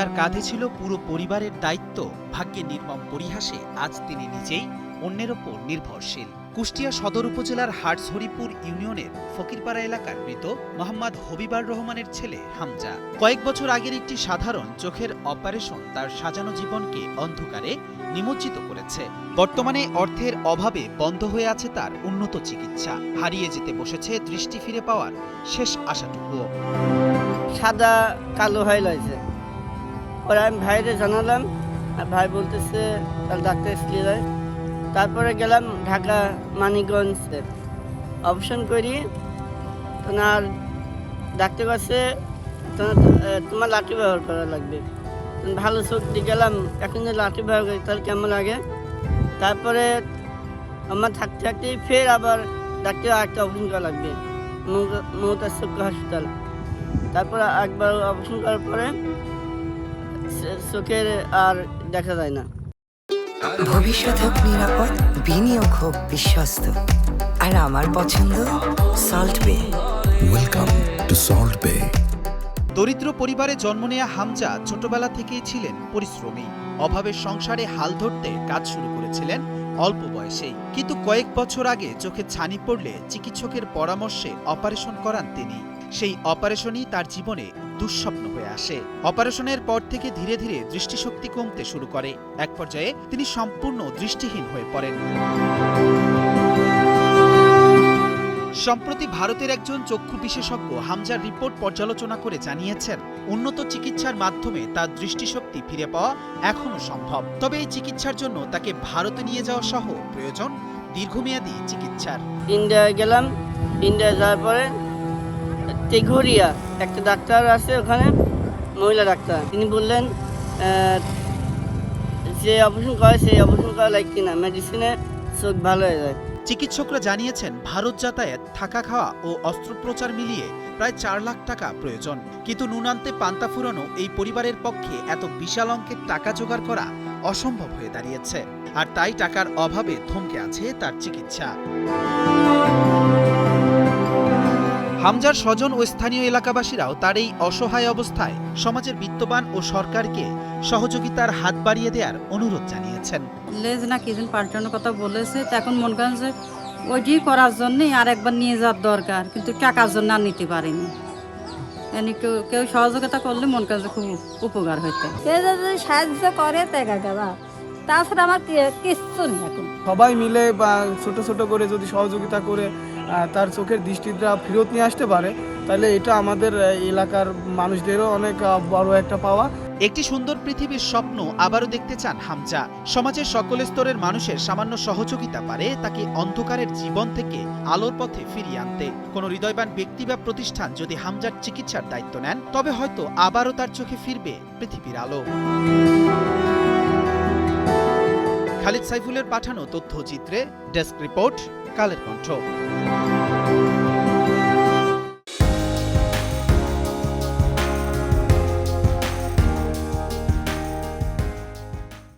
যার কাঁধে ছিল পুরো পরিবারের দায়িত্ব, ভাগ্যের নির্মম পরিহাসে আজ তিনি নিজেই অন্যের ওপর নির্ভরশীল। কুষ্টিয়া সদর উপজেলার হাটছড়িপুর ইউনিয়নের ফকিরপাড়া এলাকার মৃত মোহাম্মদ হবিবার রহমানের ছেলে হামজা। কয়েক বছর আগের একটি সাধারণ চোখের অপারেশন তার সাজানো জীবনকে অন্ধকারে নিমজ্জিত করেছে। বর্তমানে অর্থের অভাবে বন্ধ হয়ে আছে তার উন্নত চিকিৎসা। হারিয়ে যেতে বসেছে দৃষ্টি ফিরে পাওয়ার শেষ আশাটুকুও। সাদা কালো হয়ে রয়েছে। পরে আমি ভাইরে জানালাম, আর ভাই বলতেছে তার ডাক্তার নিয়ে যায়। তারপরে গেলাম ঢাকা মানিকগঞ্জে, অপারেশন করি। তোমার ডাক্তার কাছে তোমার লাঠি ব্যবহার করা লাগবে। ভালো চোখ দিয়ে গেলাম, এখন যে লাঠি ব্যবহার করি তাহলে কেমন লাগে। তারপরে আমার থাকতে থাকতে ফের আবার ডাক্তার একটা অপারেশন করা লাগবে, মমতা চক্ষু হসপিটাল। তারপর একবার অপারেশন করার পরে চোখের আর দেখা যায় না। ভবিষ্যৎ হোক নিরাপদ, বিনিয়োগ হোক বিশ্বস্ত, আর আমার পছন্দ সল্ট বে। ওয়েলকাম টু সল্ট বে। দরিদ্র পরিবারে জন্ম নেয়া হামজা ছোটবেলা থেকেই ছিলেন পরিশ্রমী। অভাবের সংসারে হাল ধরতে কাজ শুরু করেছিলেন অল্প বয়সেই। কিন্তু কয়েক বছর আগে চোখে ছানি পড়লে চিকিৎসকের পরামর্শে অপারেশন করান তিনি। সেই অপারেশনই তার জীবনে দুঃস্বপ্ন হয়ে আসে। অপারেশনের পর থেকে ধীরে ধীরে দৃষ্টিশক্তি কমতে শুরু করে। এক পর্যায়ে তিনি সম্পূর্ণ দৃষ্টিহীন হয়ে পড়েন। সম্প্রতি ভারতের একজন চক্ষু বিশেষজ্ঞ হামজার রিপোর্ট পর্যালোচনা করে জানিয়েছেন, উন্নত চিকিৎসার মাধ্যমে তার দৃষ্টিশক্তি ফিরে পাওয়া এখনো সম্ভব। তবে এই চিকিৎসার জন্য তাকে ভারতে নিয়ে যাওয়া সহ প্রয়োজন দীর্ঘমেয়াদী চিকিৎসার। ইন্ডিয়া গেলাম, ইন্ডিয়া যাওয়ার পরে তেঘরিয়া একটা ডাক্তার আছে, ওখানে মহিলা ডাক্তার। তিনি বললেন যে অপারেশন করে সেই অপারেশন করা লাগবে না, মেডিসিনে চোখ ভালো হয়ে যায়। চিকিৎসকরা জানিয়েছেন ভারত যাতায়াত, থাকা খাওয়া ও অস্ত্রোপচার মিলিয়ে প্রায় 4 লাখ টাকা প্রয়োজন। কিন্তু নুনান্তে পান্তা ফুরানো এই পরিবারের পক্ষে এত বিশাল অঙ্কের টাকা জোগাড় করা অসম্ভব হয়ে দাঁড়িয়েছে। আর তাই টাকার অভাবে থমকে আছে তার চিকিৎসা। হামজার স্বজন ও স্থানীয় এলাকাবাসীরাও তার এই অসহায় অবস্থায় সমাজের বিত্তবান ও সরকারকে সহযোগিতার হাত বাড়িয়ে দেওয়ার অনুরোধ জানিয়েছেন। লেজ না কি যেন পাল্টানোর কথা বলেছে, তো এখন মনে করেন যে ওইটি করার জন্যই আর একবার নিয়ে যাওয়ার দরকার, কিন্তু টাকার জন্য আর নিতে পারিনি। কেউ সহযোগিতা করলে মন কাছে খুব উপকার হইতো। কেউ যদি সাহায্য করে তাছাড়া আমার কিচ্ছু নেই এখন। সবাই মিলে বা ছোট ছোট করে যদি সহযোগিতা করে তার চোখের দৃষ্টিটা ফেরত নিয়ে আসতে পারে, তাহলে এটা আমাদের এলাকার মানুষদেরও অনেক বড় একটা পাওয়া। একটি সুন্দর পৃথিবীর স্বপ্ন আবারও দেখতে চান হামজা। সমাজের সকল স্তরের মানুষের সামান্য সহযোগিতা পারে তাকে অন্ধকারের জীবন থেকে আলোর পথে ফিরিয়ে আনতে। কোনো হৃদয়বান ব্যক্তি বা প্রতিষ্ঠান যদি হামজার চিকিৎসার দায়িত্ব নেন, তবে হয়তো আবারও তার চোখে ফিরবে পৃথিবীর আলো। খালিদ সাইফুলের পাঠানো তথ্যচিত্রে ডেস্ক রিপোর্ট, কালের কণ্ঠ।